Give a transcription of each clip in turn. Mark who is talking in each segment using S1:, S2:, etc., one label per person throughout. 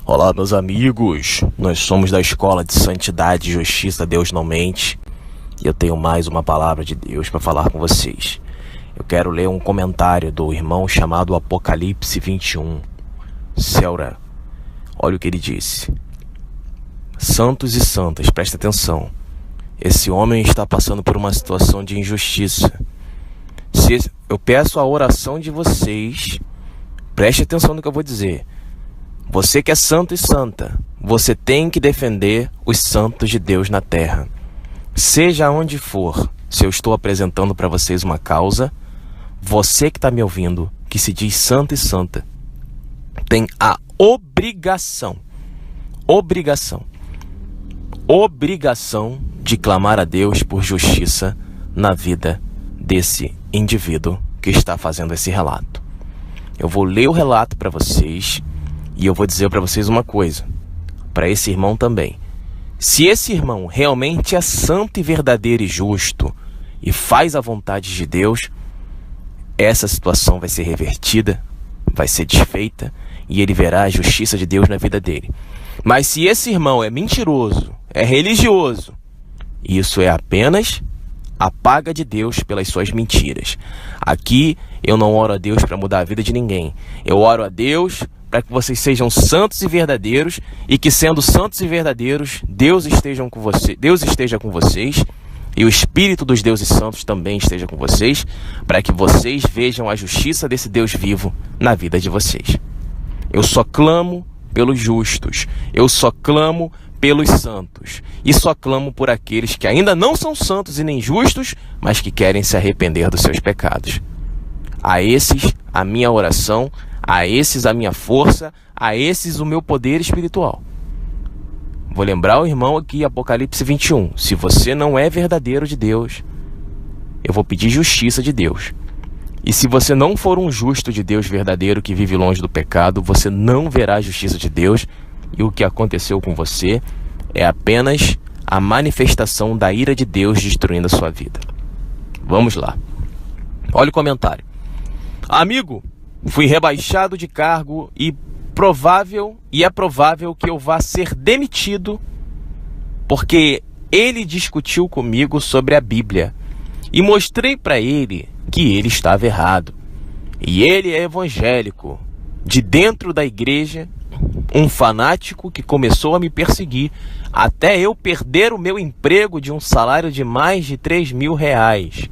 S1: Olá, meus amigos, nós somos da Escola de Santidade e Justiça, Deus Não Mente, e eu tenho mais uma palavra de Deus para falar com vocês. Eu quero ler um comentário do irmão chamado Apocalipse 21. Celra, olha o que ele disse. Santos e santas, presta atenção. Esse homem está passando por uma situação de injustiça. Eu peço a oração de vocês, preste atenção no que eu vou dizer. Você que é santo e santa, você tem que defender os santos de Deus na terra. Seja onde for, se eu estou apresentando para vocês uma causa, você que está me ouvindo, que se diz santo e santa, tem a obrigação de clamar a Deus por justiça na vida desse indivíduo que está fazendo esse relato. Eu vou ler o relato para vocês e eu vou dizer para vocês uma coisa, para esse irmão também. Se esse irmão realmente é santo e verdadeiro e justo e faz a vontade de Deus, essa situação vai ser revertida, vai ser desfeita e ele verá a justiça de Deus na vida dele. Mas se esse irmão é mentiroso, é religioso, isso é apenas a paga de Deus pelas suas mentiras. Aqui eu não oro a Deus para mudar a vida de ninguém. Eu oro a Deus para que vocês sejam santos e verdadeiros e que, sendo santos e verdadeiros, Deus esteja com vocês e o Espírito dos deuses santos também esteja com vocês, para que vocês vejam a justiça desse Deus vivo na vida de vocês. Eu só clamo pelos justos, eu só clamo pelos santos, e só clamo por aqueles que ainda não são santos e nem justos, mas que querem se arrepender dos seus pecados. A esses a minha oração, a esses a minha força, a esses o meu poder espiritual. Vou lembrar o irmão aqui, Apocalipse 21. Se você não é verdadeiro de Deus, eu vou pedir justiça de Deus. E se você não for um justo de Deus verdadeiro que vive longe do pecado, você não verá a justiça de Deus. E o que aconteceu com você é apenas a manifestação da ira de Deus destruindo a sua vida. Vamos lá. Olha o comentário. Amigo, fui rebaixado de cargo e é provável que eu vá ser demitido porque ele discutiu comigo sobre a Bíblia e mostrei para ele que ele estava errado. E ele é evangélico, de dentro da igreja, um fanático que começou a me perseguir até eu perder o meu emprego de um salário de mais de 3.000 reais.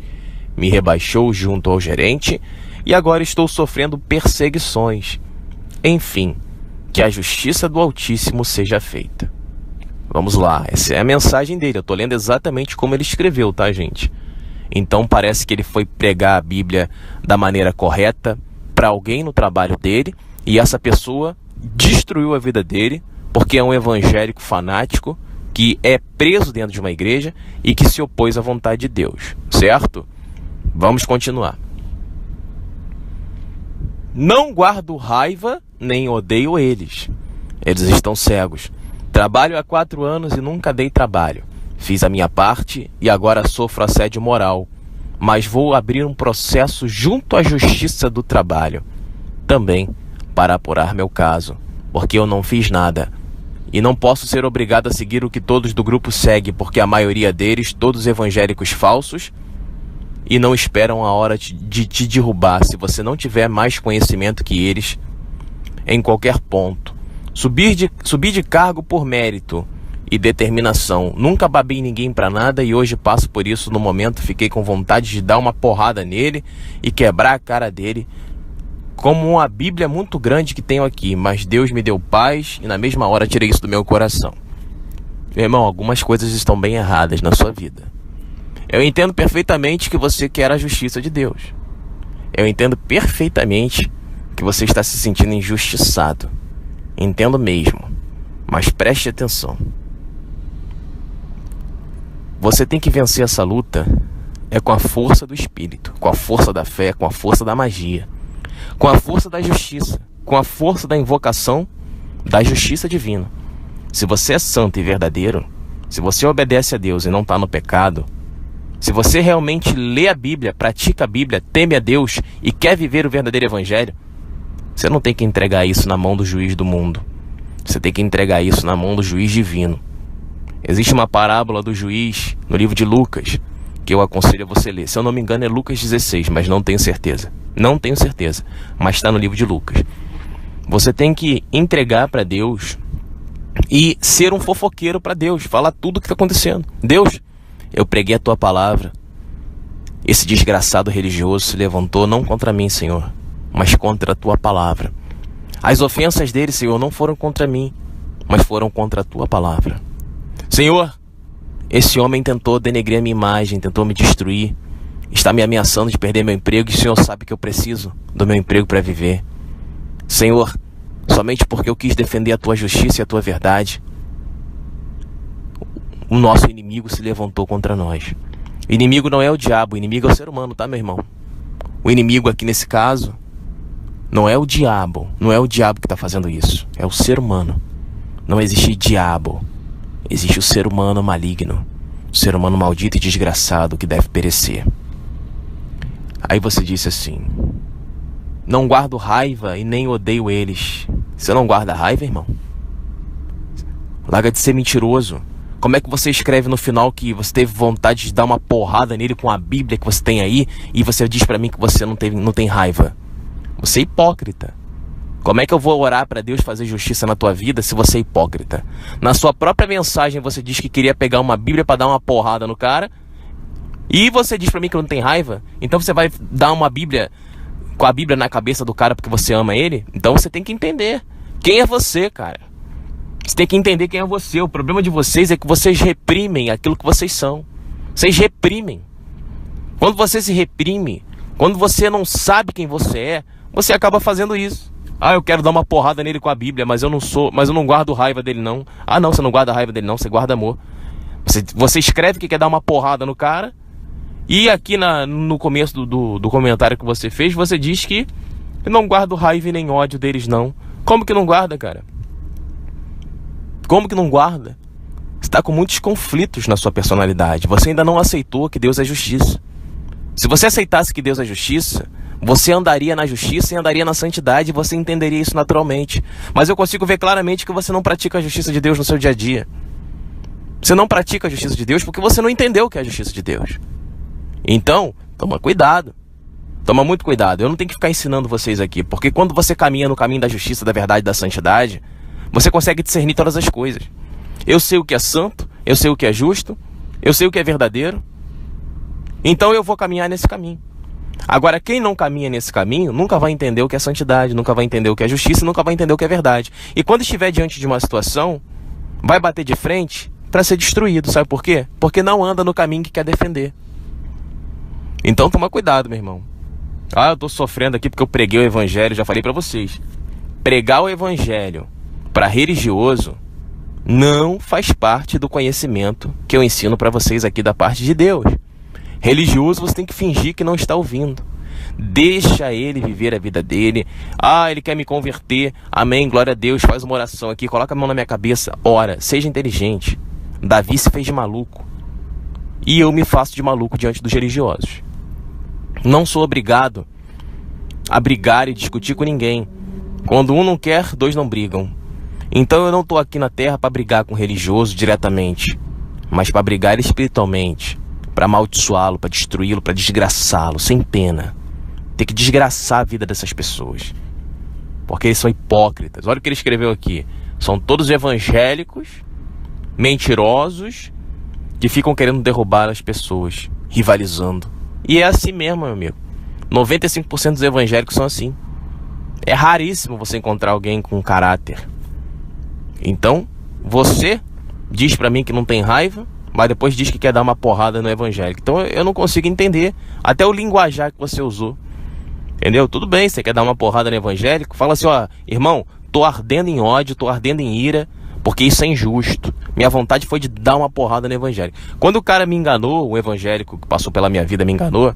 S1: Me rebaixou junto ao gerente e agora estou sofrendo perseguições. Enfim, que a justiça do Altíssimo seja feita. Vamos lá, essa é a mensagem dele. Eu estou lendo exatamente como ele escreveu, tá, gente? Então parece que ele foi pregar a Bíblia da maneira correta para alguém no trabalho dele, e essa pessoa destruiu a vida dele porque é um evangélico fanático que é preso dentro de uma igreja e que se opôs à vontade de Deus, certo? Vamos continuar. Não guardo raiva nem odeio eles. Eles estão cegos. Trabalho há 4 anos e nunca dei trabalho. Fiz a minha parte e agora sofro assédio moral. Mas vou abrir um processo junto à Justiça do Trabalho também para apurar meu caso, porque eu não fiz nada. E não posso ser obrigado a seguir o que todos do grupo seguem, porque a maioria deles, todos evangélicos falsos, e não esperam a hora de te derrubar se você não tiver mais conhecimento que eles em qualquer ponto. Subir de cargo por mérito e determinação. Nunca babei ninguém pra nada e hoje passo por isso. No momento fiquei com vontade de dar uma porrada nele e quebrar a cara dele, como uma Bíblia muito grande que tenho aqui, mas Deus me deu paz e na mesma hora tirei isso do meu coração. Meu irmão, algumas coisas estão bem erradas na sua vida. Eu entendo perfeitamente que você quer a justiça de Deus. Eu entendo perfeitamente que você está se sentindo injustiçado. Entendo mesmo, mas preste atenção. Você tem que vencer essa luta com a força do Espírito, com a força da fé, com a força da magia, com a força da justiça, com a força da invocação da justiça divina. Se você é santo e verdadeiro, se você obedece a Deus e não está no pecado, se você realmente lê a Bíblia, pratica a Bíblia, teme a Deus e quer viver o verdadeiro evangelho, você não tem que entregar isso na mão do juiz do mundo. Você tem que entregar isso na mão do juiz divino. Existe uma parábola do juiz no livro de Lucas, que eu aconselho a você ler. Se eu não me engano é Lucas 16, mas não tenho certeza. Não tenho certeza, mas está no livro de Lucas. Você tem que entregar para Deus e ser um fofoqueiro para Deus. Falar tudo o que está acontecendo. Deus, eu preguei a tua palavra. Esse desgraçado religioso se levantou não contra mim, Senhor, mas contra a tua palavra. As ofensas dele, Senhor, não foram contra mim, mas foram contra a tua palavra. Senhor, esse homem tentou denegrir a minha imagem, tentou me destruir, está me ameaçando de perder meu emprego e o Senhor sabe que eu preciso do meu emprego para viver. Senhor, somente porque eu quis defender a tua justiça e a tua verdade, o nosso inimigo se levantou contra nós. O inimigo não é o diabo, o inimigo é o ser humano, tá, meu irmão? O inimigo aqui nesse caso não é o diabo, não é o diabo que está fazendo isso, é o ser humano. Não existe diabo. Existe o ser humano maligno, o ser humano maldito e desgraçado que deve perecer. Aí você disse assim: não guardo raiva e nem odeio eles. Você não guarda raiva, irmão? Larga de ser mentiroso. Como é que você escreve no final que você teve vontade de dar uma porrada nele com a Bíblia que você tem aí e você diz pra mim que você não tem raiva? Você é hipócrita. Como é que eu vou orar para Deus fazer justiça na tua vida se você é hipócrita? Na sua própria mensagem você diz que queria pegar uma Bíblia para dar uma porrada no cara e você diz para mim que não tem raiva? Então você vai dar uma Bíblia com a Bíblia na cabeça do cara porque você ama ele? Então você tem que entender quem é você, cara. Você tem que entender quem é você. O problema de vocês é que vocês reprimem aquilo que vocês são. Vocês reprimem. Quando você se reprime, quando você não sabe quem você é, você acaba fazendo isso. Ah, eu quero dar uma porrada nele com a Bíblia, mas eu não guardo raiva dele não. Ah não, você não guarda raiva dele não, você guarda amor. Você escreve que quer dar uma porrada no cara, e aqui no começo do comentário que você fez, você diz que eu não guardo raiva e nem ódio deles não. Como que não guarda, cara? Como que não guarda? Você está com muitos conflitos na sua personalidade. Você ainda não aceitou que Deus é justiça. Se você aceitasse que Deus é justiça, você andaria na justiça e andaria na santidade, e você entenderia isso naturalmente. Mas eu consigo ver claramente que você não pratica a justiça de Deus no seu dia a dia. Você não pratica a justiça de Deus porque você não entendeu o que é a justiça de Deus. Então, toma cuidado. Toma muito cuidado. Eu não tenho que ficar ensinando vocês aqui, porque quando você caminha no caminho da justiça, da verdade, da santidade, você consegue discernir todas as coisas. Eu sei o que é santo, eu sei o que é justo, eu sei o que é verdadeiro. Então eu vou caminhar nesse caminho. Agora, quem não caminha nesse caminho nunca vai entender o que é santidade, nunca vai entender o que é justiça, nunca vai entender o que é verdade. E quando estiver diante de uma situação, vai bater de frente para ser destruído. Sabe por quê? Porque não anda no caminho que quer defender. Então toma cuidado, meu irmão. Ah, eu tô sofrendo aqui porque eu preguei o evangelho, já falei para vocês. Pregar o evangelho para religioso não faz parte do conhecimento que eu ensino para vocês aqui da parte de Deus. Religioso você tem que fingir que não está ouvindo. Deixa ele viver a vida dele. Ah, ele quer me converter. Amém, glória a Deus. Faz uma oração aqui, coloca a mão na minha cabeça. Ora, seja inteligente. Davi se fez de maluco. E eu me faço de maluco diante dos religiosos. Não sou obrigado a brigar e discutir com ninguém. Quando um não quer, dois não brigam. Então eu não estou aqui na terra para brigar com o religioso diretamente, mas para brigar espiritualmente, para amaldiçoá-lo, para destruí-lo, para desgraçá-lo, sem pena. Tem que desgraçar a vida dessas pessoas, porque eles são hipócritas. Olha o que ele escreveu aqui. São todos evangélicos, mentirosos, que ficam querendo derrubar as pessoas, rivalizando. E é assim mesmo, meu amigo. 95% dos evangélicos são assim. É raríssimo você encontrar alguém com caráter. Então, você diz pra mim que não tem raiva, mas depois diz que quer dar uma porrada no evangélico. Então eu não consigo entender até o linguajar que você usou. Entendeu? Tudo bem, você quer dar uma porrada no evangélico? Fala assim, ó, irmão, tô ardendo em ódio, tô ardendo em ira, porque isso é injusto. Minha vontade foi de dar uma porrada no evangélico. Quando o cara me enganou, o evangélico que passou pela minha vida me enganou,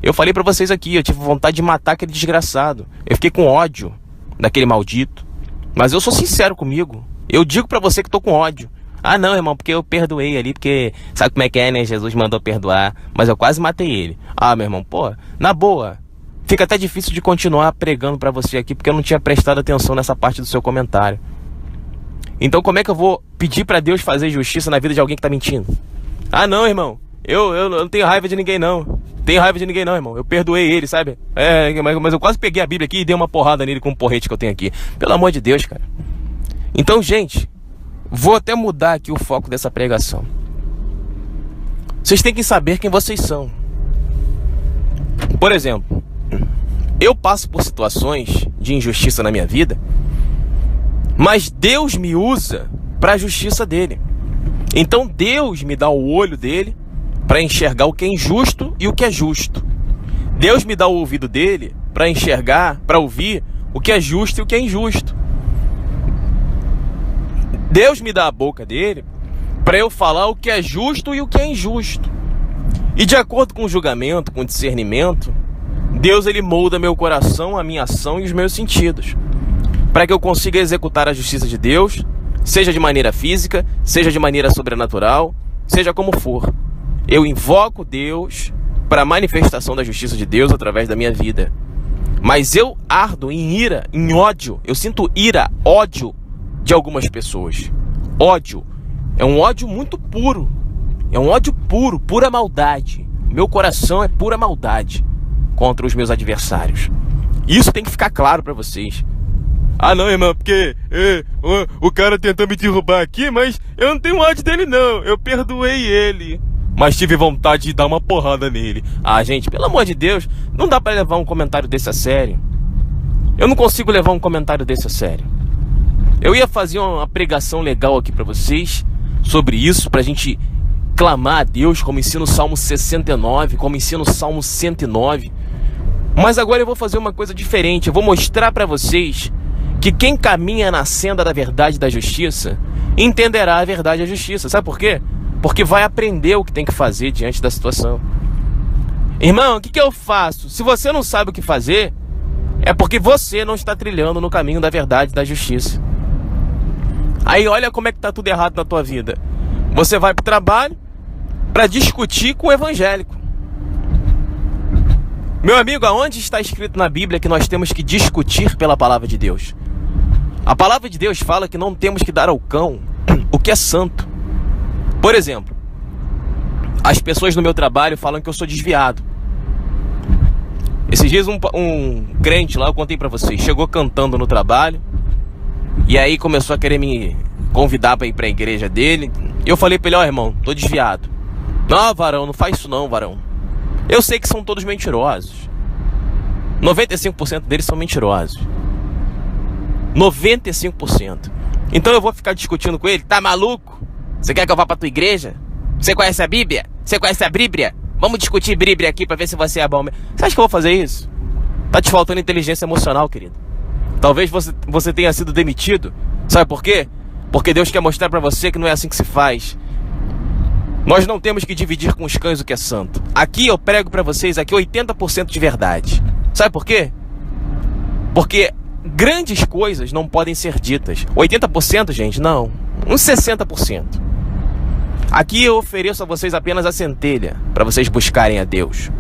S1: eu falei pra vocês aqui, eu tive vontade de matar aquele desgraçado. Eu fiquei com ódio daquele maldito. Mas eu sou sincero comigo. Eu digo pra você que tô com ódio. Ah não, irmão, porque eu perdoei ali, porque sabe como é que é, né? Jesus mandou perdoar, mas eu quase matei ele. Ah, meu irmão, pô, na boa. Fica até difícil de continuar pregando pra você aqui, porque eu não tinha prestado atenção nessa parte do seu comentário. Então como é que eu vou pedir para Deus fazer justiça na vida de alguém que tá mentindo? Ah, não, irmão. Eu não tenho raiva de ninguém, não. Tenho raiva de ninguém, não, irmão. Eu perdoei ele, sabe? Mas eu quase peguei a Bíblia aqui e dei uma porrada nele com um porrete que eu tenho aqui. Pelo amor de Deus, cara. Então, gente, vou até mudar aqui o foco dessa pregação. Vocês têm que saber quem vocês são. Por exemplo, eu passo por situações de injustiça na minha vida, mas Deus me usa para a justiça dele. Então Deus me dá o olho dele para enxergar o que é injusto e o que é justo. Deus me dá o ouvido dele para enxergar, para ouvir o que é justo e o que é injusto. Deus me dá a boca dele para eu falar o que é justo e o que é injusto. E de acordo com o julgamento, com o discernimento, Deus ele molda meu coração, a minha ação e os meus sentidos, para que eu consiga executar a justiça de Deus, seja de maneira física, seja de maneira sobrenatural, seja como for. Eu invoco Deus para a manifestação da justiça de Deus através da minha vida. Mas eu ardo em ira, em ódio. Eu sinto ira, ódio de algumas pessoas. Ódio. É um ódio muito puro. É um ódio puro, pura maldade. Meu coração é pura maldade contra os meus adversários. Isso tem que ficar claro para vocês. Ah, não, irmão, porque o cara tentou me derrubar aqui, mas eu não tenho ódio dele, não. Eu perdoei ele, mas tive vontade de dar uma porrada nele. Ah, gente, pelo amor de Deus, não dá pra levar um comentário desse a sério. Eu não consigo levar um comentário desse a sério. Eu ia fazer uma pregação legal aqui pra vocês sobre isso, pra gente clamar a Deus, como ensina o Salmo 69, como ensina o Salmo 109. Mas agora eu vou fazer uma coisa diferente. Eu vou mostrar pra vocês que quem caminha na senda da verdade e da justiça entenderá a verdade e a justiça. Sabe por quê? Porque vai aprender o que tem que fazer diante da situação. Irmão, o que eu faço? Se você não sabe o que fazer, é porque você não está trilhando no caminho da verdade e da justiça. Aí olha como é que tá tudo errado na tua vida. Você vai pro trabalho para discutir com o evangélico. Meu amigo, aonde está escrito na Bíblia que nós temos que discutir pela palavra de Deus? A palavra de Deus fala que não temos que dar ao cão o que é santo. Por exemplo, as pessoas no meu trabalho falam que eu sou desviado. Esses dias um crente lá, eu contei pra vocês, chegou cantando no trabalho e aí começou a querer me convidar pra ir pra igreja dele. E eu falei pra ele, ó, irmão, tô desviado. Não, varão, não faz isso não, varão. Eu sei que são todos mentirosos. 95% deles são mentirosos. 95%. Então eu vou ficar discutindo com ele. Tá maluco? Você quer que eu vá pra tua igreja? Você conhece a Bíblia? Você conhece a Bíblia? Vamos discutir Bíblia aqui pra ver se você é bom mesmo. Você acha que eu vou fazer isso? Tá te faltando inteligência emocional, querido. Talvez você tenha sido demitido. Sabe por quê? Porque Deus quer mostrar pra você que não é assim que se faz. Nós não temos que dividir com os cães o que é santo. Aqui eu prego pra vocês aqui 80% de verdade. Sabe por quê? Porque grandes coisas não podem ser ditas. 80%, gente, não. Uns 60%. Aqui eu ofereço a vocês apenas a centelha para vocês buscarem a Deus.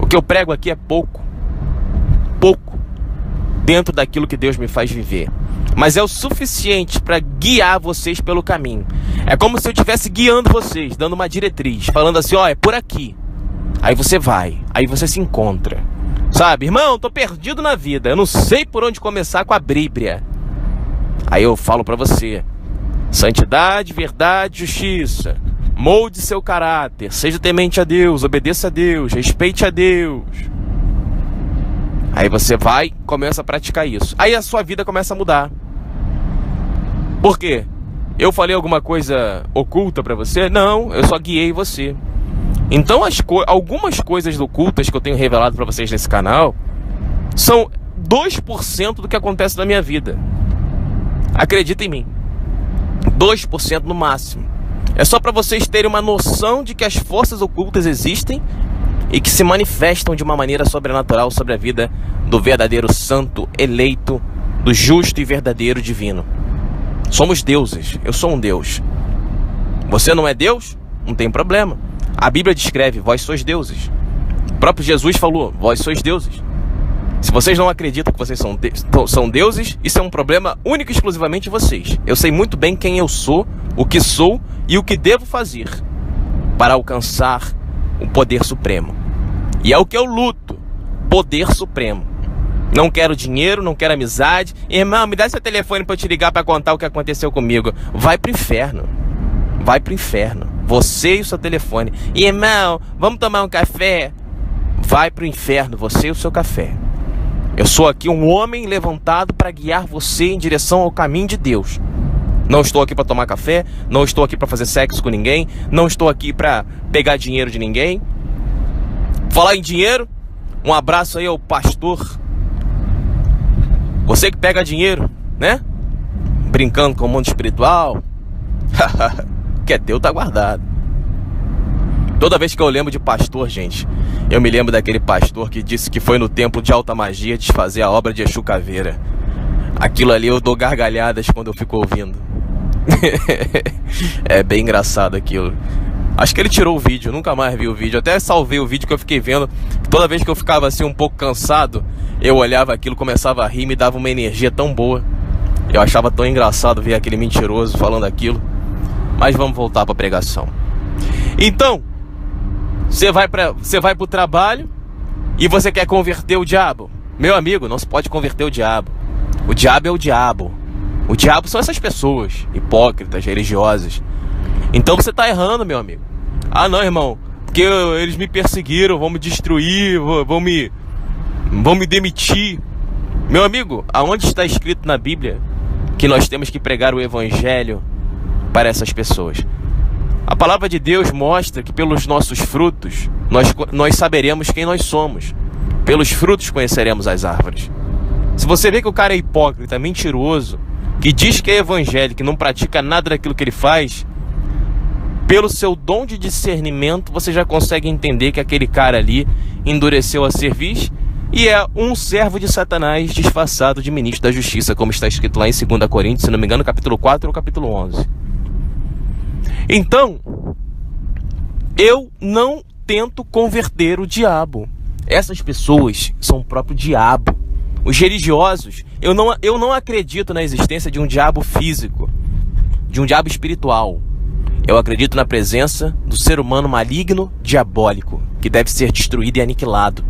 S1: O que eu prego aqui é pouco. Pouco. Dentro daquilo que Deus me faz viver. Mas é o suficiente para guiar vocês pelo caminho. É como se eu estivesse guiando vocês, dando uma diretriz, falando assim, ó, é por aqui. Aí você vai, aí você se encontra. Sabe, irmão, tô perdido na vida, eu não sei por onde começar com a Bíblia. Aí eu falo pra você, santidade, verdade, justiça. Molde seu caráter, seja temente a Deus, obedeça a Deus, respeite a Deus. Aí você vai, começa a praticar isso. Aí a sua vida começa a mudar. Por quê? Eu falei alguma coisa oculta pra você? Não, eu só guiei você. Então algumas coisas ocultas que eu tenho revelado pra vocês nesse canal são 2% do que acontece na minha vida. Acredita em mim. 2% no máximo. É só pra vocês terem uma noção de que as forças ocultas existem e que se manifestam de uma maneira sobrenatural sobre a vida do verdadeiro santo, eleito, do justo e verdadeiro divino. Somos deuses, eu sou um Deus. Você não é Deus? Não tem problema. A Bíblia descreve, vós sois deuses. O próprio Jesus falou, vós sois deuses. Se vocês não acreditam que vocês são deuses, isso é um problema único e exclusivamente de vocês. Eu sei muito bem quem eu sou, o que sou e o que devo fazer para alcançar o poder supremo. E é o que eu luto, poder supremo. Não quero dinheiro, não quero amizade. Irmão, me dá seu telefone para eu te ligar para contar o que aconteceu comigo. Vai pro inferno. Vai pro inferno. Você e o seu telefone. Irmão, vamos tomar um café? Vai pro inferno, você e o seu café. Eu sou aqui um homem levantado para guiar você em direção ao caminho de Deus. Não estou aqui para tomar café, não estou aqui para fazer sexo com ninguém, não estou aqui para pegar dinheiro de ninguém. Falar em dinheiro, um abraço aí ao pastor. Você que pega dinheiro, né? Brincando com o mundo espiritual. Que é teu, tá guardado. Toda vez que eu lembro de pastor, gente, eu me lembro daquele pastor que disse que foi no templo de alta magia desfazer a obra de Exu Caveira. Aquilo ali eu dou gargalhadas quando eu fico ouvindo. É bem engraçado aquilo. Acho que ele tirou o vídeo, eu nunca mais vi o vídeo. Até salvei o vídeo que eu fiquei vendo. Toda vez que eu ficava assim um pouco cansado, eu olhava aquilo, começava a rir, me dava uma energia tão boa. Eu achava tão engraçado ver aquele mentiroso falando aquilo. Mas vamos voltar para a pregação. Então, você vai pro trabalho e você quer converter o diabo. Meu amigo, não se pode converter o diabo. O diabo é o diabo. O diabo são essas pessoas hipócritas, religiosas. Então você tá errando, meu amigo. Ah não, irmão, porque eles me perseguiram, vão me destruir, vão me demitir. Meu amigo, aonde está escrito na Bíblia que nós temos que pregar o evangelho para essas pessoas? A palavra de Deus mostra que pelos nossos frutos nós saberemos quem nós somos. Pelos frutos conheceremos as árvores. Se você vê que o cara é hipócrita, mentiroso, que diz que é evangélico, que não pratica nada daquilo que ele faz, pelo seu dom de discernimento você já consegue entender que aquele cara ali endureceu a cerviz e é um servo de Satanás disfarçado de ministro da justiça, como está escrito lá em 2 Coríntios, se não me engano, capítulo 4 ou capítulo 11. Então, eu não tento converter o diabo. Essas pessoas são o próprio diabo. Os religiosos, eu não acredito na existência de um diabo físico, de um diabo espiritual. Eu acredito na presença do ser humano maligno, diabólico, que deve ser destruído e aniquilado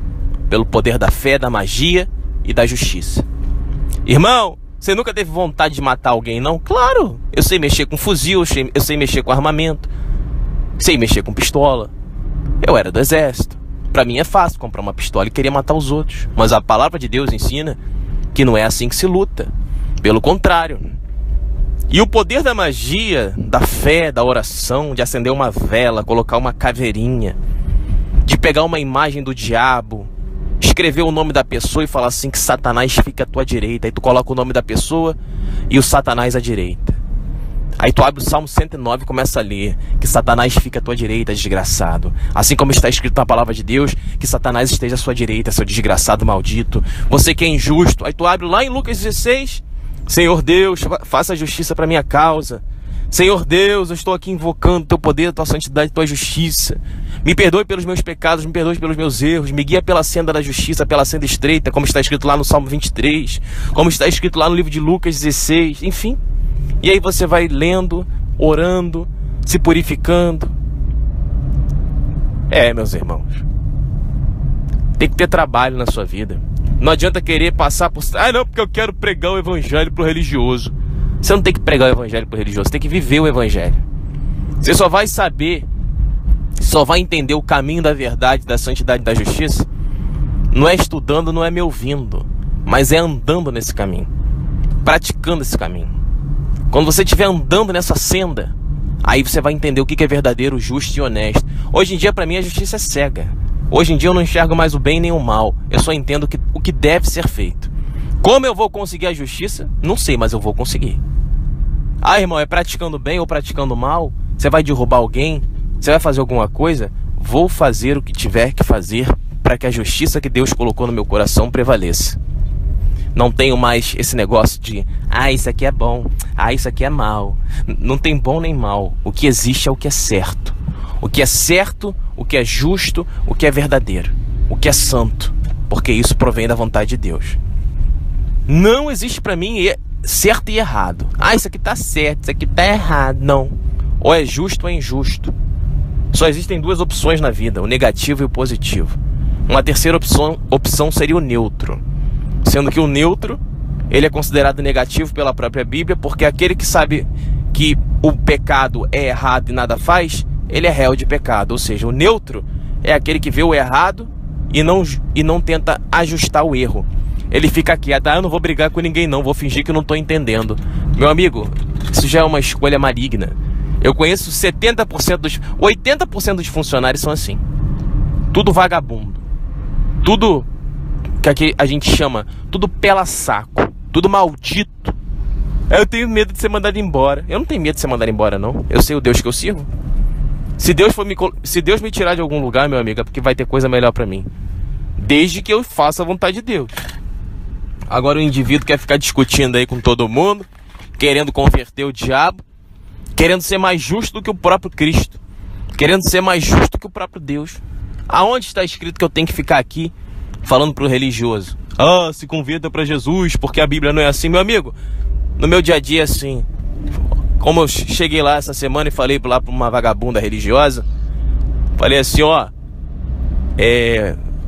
S1: pelo poder da fé, da magia e da justiça. Irmão, você nunca teve vontade de matar alguém, não? Claro! Eu sei mexer com fuzil, eu sei mexer com armamento, sei mexer com pistola. Eu era do exército. Pra mim é fácil comprar uma pistola e querer matar os outros. Mas a palavra de Deus ensina que não é assim que se luta. Pelo contrário. E o poder da magia, da fé, da oração, de acender uma vela, colocar uma caveirinha, de pegar uma imagem do diabo, escrever o nome da pessoa e falar assim que Satanás fica à tua direita. Aí tu coloca o nome da pessoa e o Satanás à direita. Aí tu abre o Salmo 109 e começa a ler que Satanás fica à tua direita, desgraçado. Assim como está escrito na palavra de Deus, que Satanás esteja à sua direita, seu desgraçado maldito. Você que é injusto. Aí tu abre lá em Lucas 16, Senhor Deus, faça justiça para minha causa. Senhor Deus, eu estou aqui invocando teu poder, tua santidade, tua justiça. Me perdoe pelos meus pecados, me perdoe pelos meus erros. Me guia pela senda da justiça, pela senda estreita, como está escrito lá no Salmo 23, como está escrito lá no livro de Lucas 16, enfim. E aí você vai lendo, orando, se purificando. Meus irmãos, tem que ter trabalho na sua vida. Não adianta querer passar por... não, porque eu quero pregar o evangelho pro religioso. Você não tem que pregar o evangelho pro religioso, você tem que viver o evangelho. Você só vai saber, só vai entender o caminho da verdade, da santidade e da justiça, não é estudando, não é me ouvindo, mas é andando nesse caminho, praticando esse caminho. Quando você estiver andando nessa senda, aí você vai entender o que é verdadeiro, justo e honesto. Hoje em dia, para mim, a justiça é cega. Hoje em dia eu não enxergo mais o bem nem o mal. Eu só entendo o que deve ser feito. Como eu vou conseguir a justiça? Não sei, mas eu vou conseguir. Ah, irmão, é praticando bem ou praticando mal? Você vai derrubar alguém? Você vai fazer alguma coisa? Vou fazer o que tiver que fazer para que a justiça que Deus colocou no meu coração prevaleça. Não tenho mais esse negócio de isso aqui é bom, isso aqui é mal. Não tem bom nem mal. O que existe é o que é certo. O que é certo, o que é justo, o que é verdadeiro, o que é santo. porque isso provém da vontade de Deus. Não existe para mim certo e errado. Isso aqui tá certo, isso aqui tá errado. Não. Ou é justo ou é injusto. Só existem duas opções na vida, o negativo e o positivo. Uma terceira opção seria o neutro. Sendo que o neutro, ele é considerado negativo pela própria Bíblia, porque aquele que sabe que o pecado é errado e nada faz, ele é réu de pecado. Ou seja, o neutro é aquele que vê o errado e não tenta ajustar o erro. Ele fica quieto, eu não vou brigar com ninguém não, vou fingir que não estou entendendo. Meu amigo, isso já é uma escolha maligna. Eu conheço 80% dos funcionários são assim. Tudo vagabundo. Tudo que a gente chama, tudo pela saco. Tudo maldito. Eu tenho medo de ser mandado embora. Eu não tenho medo de ser mandado embora não. Eu sei o Deus que eu sirvo. Se Deus me tirar de algum lugar, meu amigo, é porque vai ter coisa melhor pra mim. Desde que eu faça a vontade de Deus. Agora o indivíduo quer ficar discutindo aí com todo mundo, querendo converter o diabo, querendo ser mais justo do que o próprio Cristo, querendo ser mais justo do que o próprio Deus. Aonde está escrito que eu tenho que ficar aqui falando pro religioso? Se converta para Jesus, porque a Bíblia não é assim, meu amigo. No meu dia a dia, assim, como eu cheguei lá essa semana e falei lá pra uma vagabunda religiosa, falei assim,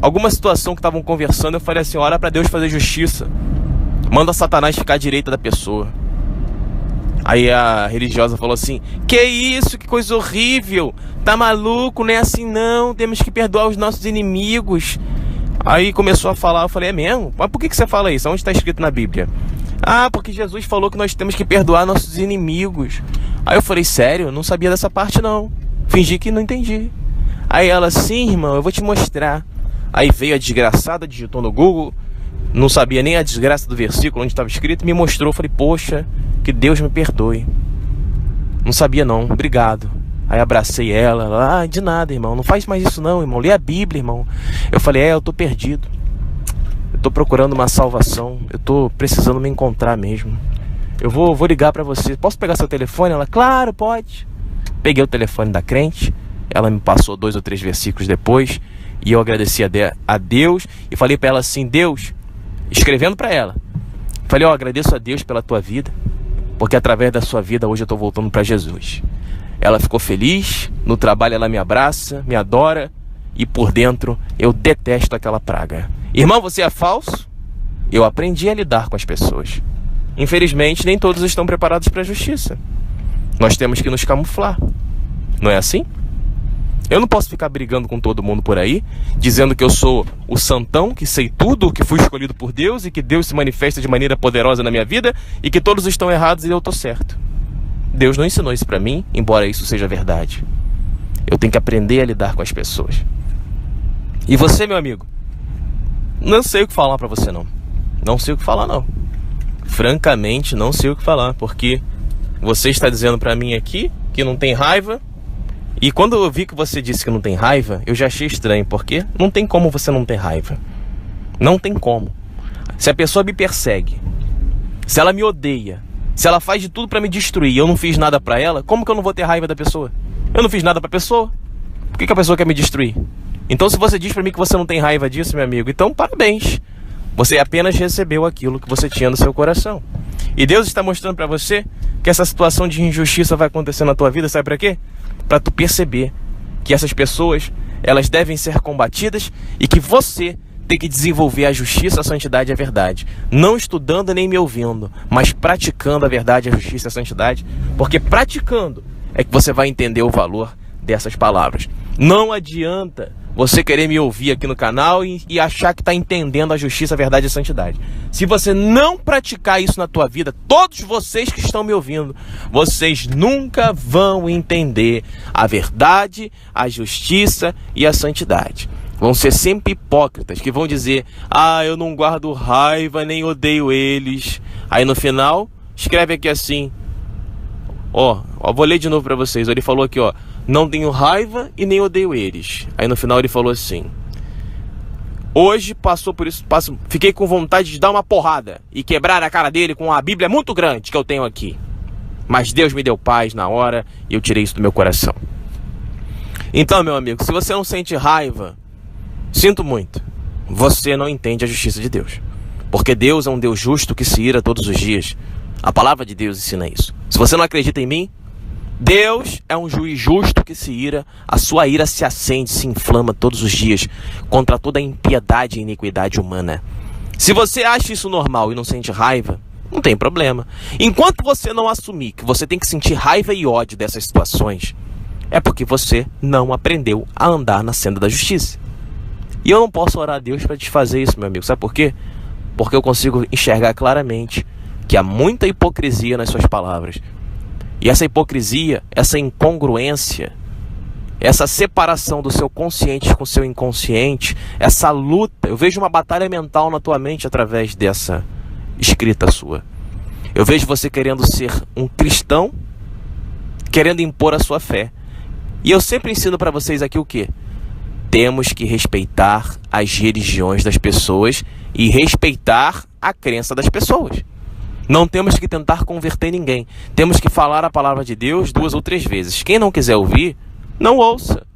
S1: alguma situação que estavam conversando, eu falei assim, ora pra Deus fazer justiça. Manda Satanás ficar à direita da pessoa. Aí a religiosa falou assim, que isso, que coisa horrível. Tá maluco, não é assim não. Temos que perdoar os nossos inimigos. Aí começou a falar, eu falei, é mesmo? Mas por que você fala isso? Onde está escrito na Bíblia? Porque Jesus falou que nós temos que perdoar nossos inimigos. Aí eu falei, sério? Eu não sabia dessa parte não. Fingi que não entendi. Aí ela, sim, irmão, eu vou te mostrar. Aí veio a desgraçada, digitou no Google, não sabia nem a desgraça do versículo onde estava escrito, me mostrou, falei, poxa, que Deus me perdoe. Não sabia não, obrigado. Aí abracei ela, de nada, irmão, não faz mais isso não, irmão, lê a Bíblia, irmão. Eu falei, eu tô perdido, eu tô procurando uma salvação, eu tô precisando me encontrar mesmo. Eu vou ligar pra você, posso pegar seu telefone? Ela, claro, pode. Peguei o telefone da crente, ela me passou 2 ou 3 versículos depois, e eu agradeci a Deus, e falei pra ela assim, Deus, escrevendo pra ela, falei, agradeço a Deus pela tua vida, porque através da sua vida hoje eu tô voltando pra Jesus. Ela ficou feliz, no trabalho ela me abraça, me adora, e por dentro eu detesto aquela praga. Irmão, você é falso? Eu aprendi a lidar com as pessoas. Infelizmente, nem todos estão preparados para a justiça. Nós temos que nos camuflar. Não é assim? Eu não posso ficar brigando com todo mundo por aí, dizendo que eu sou o santão, que sei tudo, que fui escolhido por Deus e que Deus se manifesta de maneira poderosa na minha vida e que todos estão errados e eu estou certo. Deus não ensinou isso para mim, embora isso seja verdade. Eu tenho que aprender a lidar com as pessoas. E você, meu amigo? Não sei o que falar para você, não. Não sei o que falar, não. Francamente, não sei o que falar, porque você está dizendo para mim aqui que não tem raiva. E quando eu vi que você disse que não tem raiva, eu já achei estranho, porque não tem como você não ter raiva. Não tem como. Se a pessoa me persegue, se ela me odeia, se ela faz de tudo pra me destruir e eu não fiz nada pra ela, como que eu não vou ter raiva da pessoa? Eu não fiz nada pra pessoa. Por que a pessoa quer me destruir? Então se você diz pra mim que você não tem raiva disso, meu amigo, então parabéns. Você apenas recebeu aquilo que você tinha no seu coração. E Deus está mostrando pra você que essa situação de injustiça vai acontecer na tua vida, sabe pra quê? Pra tu perceber que essas pessoas, elas devem ser combatidas e que você tem que desenvolver a justiça, a santidade e a verdade. Não estudando nem me ouvindo, mas praticando a verdade, a justiça e a santidade. Porque praticando é que você vai entender o valor dessas palavras. Não adianta você querer me ouvir aqui no canal e achar que está entendendo a justiça, a verdade e a santidade. Se você não praticar isso na tua vida, todos vocês que estão me ouvindo, vocês nunca vão entender a verdade, a justiça e a santidade. Vão ser sempre hipócritas, que vão dizer, eu não guardo raiva, nem odeio eles. Aí no final, escreve aqui assim, vou ler de novo para vocês. Ele falou aqui, não tenho raiva e nem odeio eles. Aí no final ele falou assim, hoje passou por isso, fiquei com vontade de dar uma porrada e quebrar a cara dele com a Bíblia muito grande que eu tenho aqui. Mas Deus me deu paz na hora e eu tirei isso do meu coração. Então, meu amigo, se você não sente raiva, sinto muito. você não entende a justiça de Deus. Porque Deus é um Deus justo que se ira todos os dias. A palavra de Deus ensina isso. Se você não acredita em mim, Deus é um juiz justo que se ira, a sua ira se acende, se inflama todos os dias contra toda a impiedade e iniquidade humana. Se você acha isso normal e não sente raiva, não tem problema. Enquanto você não assumir que você tem que sentir raiva e ódio dessas situações, é porque você não aprendeu a andar na senda da justiça. E eu não posso orar a Deus para desfazer isso, meu amigo. Sabe por quê? Porque eu consigo enxergar claramente que há muita hipocrisia nas suas palavras. E essa hipocrisia, essa incongruência, essa separação do seu consciente com o seu inconsciente, essa luta, eu vejo uma batalha mental na tua mente através dessa escrita sua. Eu vejo você querendo ser um cristão, querendo impor a sua fé. E eu sempre ensino para vocês aqui o quê? Temos que respeitar as religiões das pessoas e respeitar a crença das pessoas. Não temos que tentar converter ninguém. Temos que falar a palavra de Deus 2 ou 3 vezes. Quem não quiser ouvir, não ouça.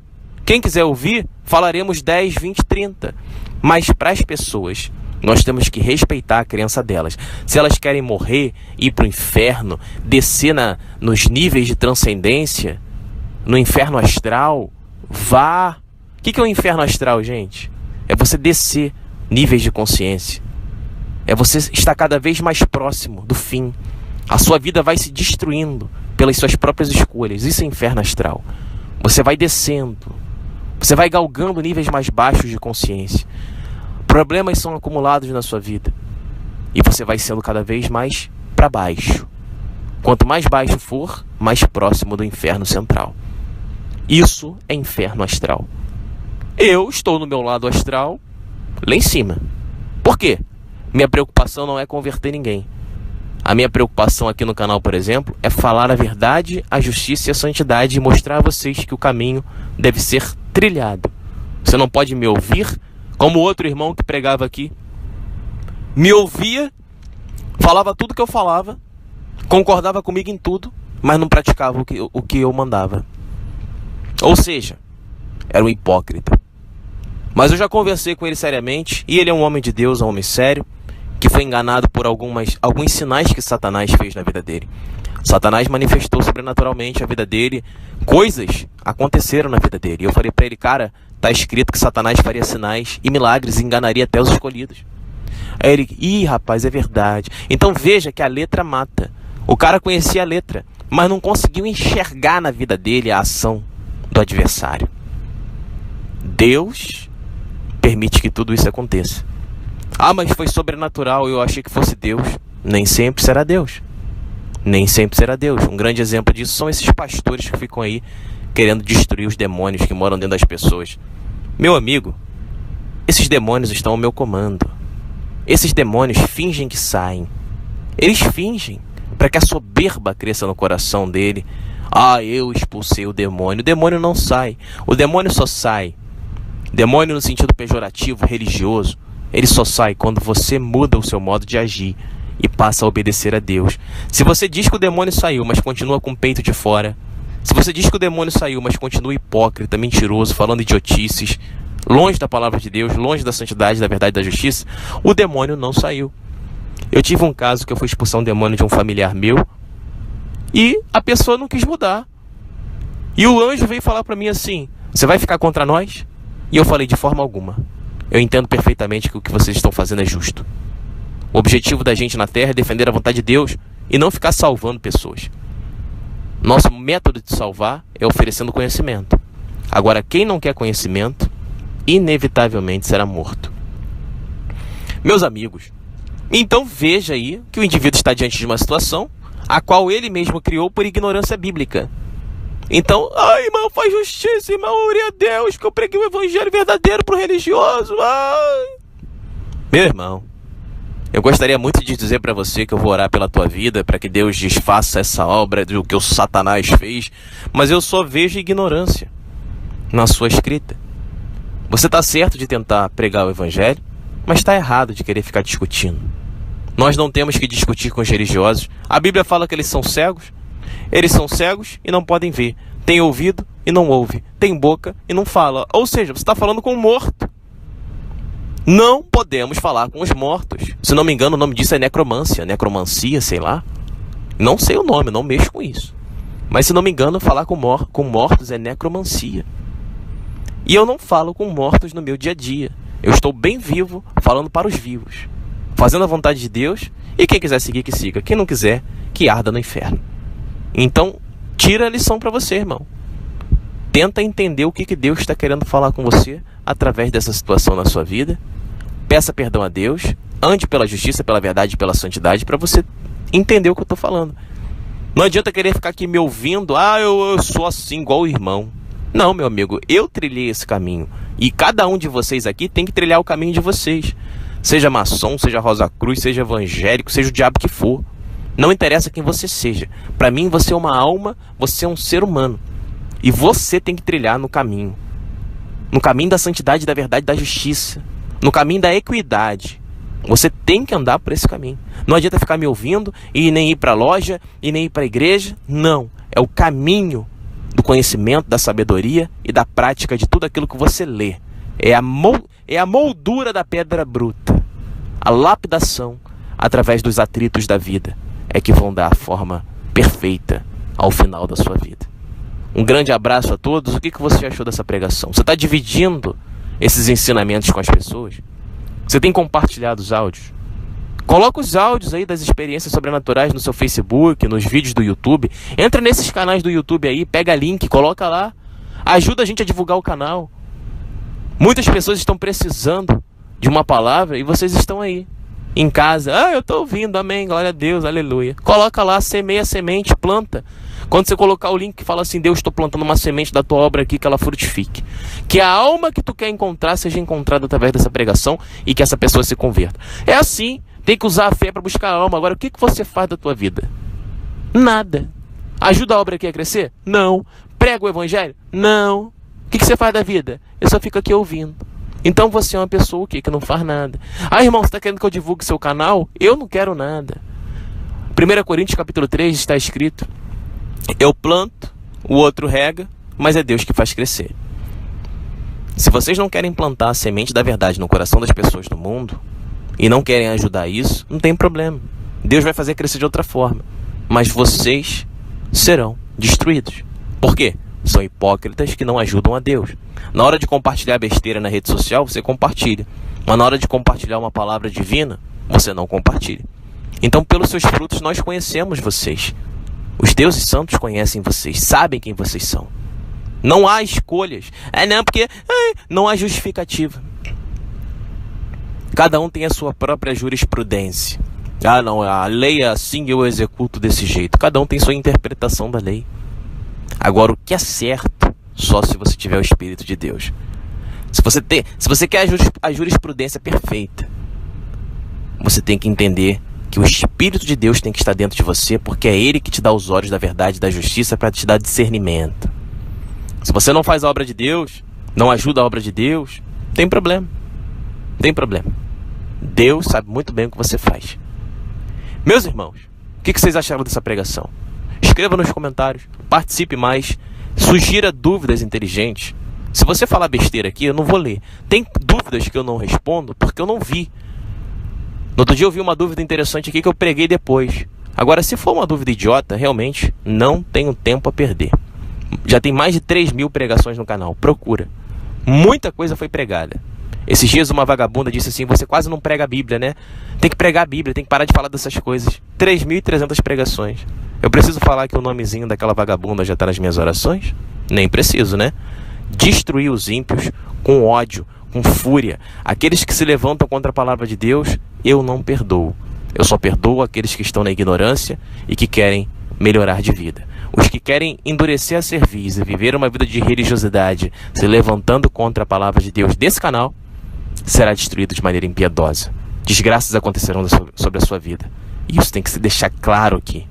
S1: Quem quiser ouvir, falaremos 10, 20, 30. Mas para as pessoas, nós temos que respeitar a crença delas. Se elas querem morrer, ir para o inferno, descer nos níveis de transcendência, no inferno astral, vá. O que é o inferno astral, gente? É você descer níveis de consciência. É você estar cada vez mais próximo do fim. A sua vida vai se destruindo pelas suas próprias escolhas. Isso é inferno astral. Você vai descendo. Você vai galgando níveis mais baixos de consciência. Problemas são acumulados na sua vida. E você vai sendo cada vez mais para baixo. Quanto mais baixo for, mais próximo do inferno central. Isso é inferno astral. Eu estou no meu lado astral, lá em cima. Por quê? Minha preocupação não é converter ninguém. A minha preocupação aqui no canal, por exemplo, é falar a verdade, a justiça e a santidade e mostrar a vocês que o caminho deve ser trilhado. Você não pode me ouvir como outro irmão que pregava aqui. Me ouvia, falava tudo que eu falava, concordava comigo em tudo, mas não praticava o que eu mandava. Ou seja, era um hipócrita. Mas eu já conversei com ele seriamente, e ele é um homem de Deus, um homem sério, que foi enganado por alguns sinais que Satanás fez na vida dele. Satanás manifestou sobrenaturalmente a vida dele, coisas aconteceram na vida dele. E eu falei para ele, cara, tá escrito que Satanás faria sinais e milagres e enganaria até os escolhidos. Aí ele, rapaz, é verdade. Então veja que a letra mata. O cara conhecia a letra, mas não conseguiu enxergar na vida dele a ação do adversário. Deus permite que tudo isso aconteça. Mas foi sobrenatural, eu achei que fosse Deus. Nem sempre será Deus. Nem sempre será Deus. Um grande exemplo disso são esses pastores que ficam aí querendo destruir os demônios que moram dentro das pessoas. Meu amigo, esses demônios estão ao meu comando. Esses demônios fingem que saem. Eles fingem para que a soberba cresça no coração dele. Eu expulsei o demônio. O demônio não sai. O demônio só sai. Demônio no sentido pejorativo, religioso. Ele só sai quando você muda o seu modo de agir e passa a obedecer a Deus. Se você diz que o demônio saiu, mas continua com o peito de fora. Se você diz que o demônio saiu, mas continua hipócrita, mentiroso, falando idiotices, longe da palavra de Deus, longe da santidade, da verdade e da justiça, o demônio não saiu. Eu tive um caso que eu fui expulsar um demônio de um familiar meu e a pessoa não quis mudar. E o anjo veio falar para mim assim, você vai ficar contra nós? E eu falei, de forma alguma. Eu entendo perfeitamente que o que vocês estão fazendo é justo. O objetivo da gente na Terra é defender a vontade de Deus e não ficar salvando pessoas. Nosso método de salvar é oferecendo conhecimento. Agora, quem não quer conhecimento, inevitavelmente será morto. Meus amigos, então veja aí que o indivíduo está diante de uma situação a qual ele mesmo criou por ignorância bíblica. Então, irmão, faz justiça, irmão, ore a Deus, que eu preguei o evangelho verdadeiro para o religioso. Meu irmão, eu gostaria muito de dizer para você que eu vou orar pela tua vida, para que Deus desfaça essa obra do que o Satanás fez, mas eu só vejo ignorância na sua escrita. Você está certo de tentar pregar o evangelho, mas está errado de querer ficar discutindo. Nós não temos que discutir com os religiosos. A Bíblia fala que eles são cegos. Eles são cegos e não podem ver. Tem ouvido e não ouve. Tem boca e não fala. Ou seja, você está falando com um morto. Não podemos falar com os mortos. Se não me engano, o nome disso é necromancia, sei lá. Não sei o nome, não mexo com isso. Mas se não me engano, falar com mortos é necromancia. E eu não falo com mortos no meu dia a dia. Eu estou bem vivo, falando para os vivos, fazendo a vontade de Deus. E quem quiser seguir, que siga. Quem não quiser, que arda no inferno. Então, tira a lição para você, irmão. Tenta entender o que Deus está querendo falar com você através dessa situação na sua vida. Peça perdão a Deus. Ande pela justiça, pela verdade e pela santidade para você entender o que eu estou falando. Não adianta querer ficar aqui me ouvindo. Eu sou assim, igual o irmão. Não, meu amigo, eu trilhei esse caminho. E cada um de vocês aqui tem que trilhar o caminho de vocês. Seja maçom, seja Rosa Cruz, seja evangélico, seja o diabo que for. Não interessa quem você seja. Para mim, você é uma alma, você é um ser humano. E você tem que trilhar no caminho. No caminho da santidade, da verdade, da justiça. No caminho da equidade. Você tem que andar por esse caminho. Não adianta ficar me ouvindo e nem ir para a loja e nem ir para a igreja. Não. É o caminho do conhecimento, da sabedoria e da prática de tudo aquilo que você lê. É a moldura da pedra bruta. A lapidação através dos atritos da vida é que vão dar a forma perfeita ao final da sua vida. Um grande abraço a todos. O que você achou dessa pregação? Você está dividindo esses ensinamentos com as pessoas? Você tem compartilhado os áudios? Coloca os áudios aí das experiências sobrenaturais no seu Facebook, nos vídeos do YouTube. Entra nesses canais do YouTube aí, pega link, coloca lá. Ajuda a gente a divulgar o canal. Muitas pessoas estão precisando de uma palavra e vocês estão aí, em casa. Eu estou ouvindo, amém, glória a Deus, aleluia. Coloca lá, semeia a semente, planta. Quando você colocar o link que fala assim, Deus, estou plantando uma semente da tua obra aqui, que ela frutifique. Que a alma que tu quer encontrar seja encontrada através dessa pregação e que essa pessoa se converta. É assim, tem que usar a fé para buscar a alma. Agora, o que você faz da tua vida? Nada. Ajuda a obra aqui a crescer? Não. Prega o evangelho? Não. O que você faz da vida? Eu só fico aqui ouvindo. Então você é uma pessoa o quê? Que não faz nada. Irmão, você está querendo que eu divulgue seu canal? Eu não quero nada. 1 Coríntios capítulo 3 está escrito: eu planto, o outro rega, mas é Deus que faz crescer. Se vocês não querem plantar a semente da verdade no coração das pessoas do mundo e não querem ajudar isso, não tem problema. Deus vai fazer crescer de outra forma. Mas vocês serão destruídos. Por quê? São hipócritas que não ajudam a Deus. Na hora de compartilhar besteira na rede social, você compartilha. Mas na hora de compartilhar uma palavra divina, você não compartilha. Então, pelos seus frutos, nós conhecemos vocês. Os deuses santos conhecem vocês, sabem quem vocês são. Não há escolhas. Porque não há justificativa. Cada um tem a sua própria jurisprudência. A lei é assim, eu executo desse jeito. Cada um tem sua interpretação da lei. Agora, o que é certo, só se você tiver o Espírito de Deus. Se você quer a jurisprudência perfeita, você tem que entender que o Espírito de Deus tem que estar dentro de você, porque é Ele que te dá os olhos da verdade e da justiça para te dar discernimento. Se você não faz a obra de Deus, não ajuda a obra de Deus, tem problema. Tem problema. Deus sabe muito bem o que você faz. Meus irmãos, o que vocês acharam dessa pregação? Escreva nos comentários, participe mais, sugira dúvidas inteligentes. Se você falar besteira aqui, eu não vou ler. Tem dúvidas que eu não respondo porque eu não vi. No outro dia eu vi uma dúvida interessante aqui que eu preguei depois. Agora, se for uma dúvida idiota, realmente não tenho tempo a perder. Já tem mais de 3.000 pregações no canal. Procura. Muita coisa foi pregada. Esses dias uma vagabunda disse assim: você quase não prega a Bíblia, né? Tem que pregar a Bíblia, tem que parar de falar dessas coisas. 3.300 pregações. Eu preciso falar que o nomezinho daquela vagabunda já está nas minhas orações? Nem preciso, né? Destruir os ímpios com ódio, com fúria. Aqueles que se levantam contra a palavra de Deus, eu não perdoo. Eu só perdoo aqueles que estão na ignorância e que querem melhorar de vida. Os que querem endurecer a cerviz e viver uma vida de religiosidade, se levantando contra a palavra de Deus desse canal, será destruído de maneira impiedosa. Desgraças acontecerão sobre a sua vida. E isso tem que se deixar claro aqui.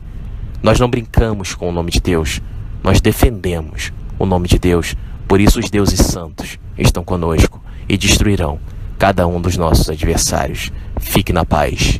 S1: Nós não brincamos com o nome de Deus. Nós defendemos o nome de Deus. Por isso os deuses santos estão conosco e destruirão cada um dos nossos adversários. Fique na paz.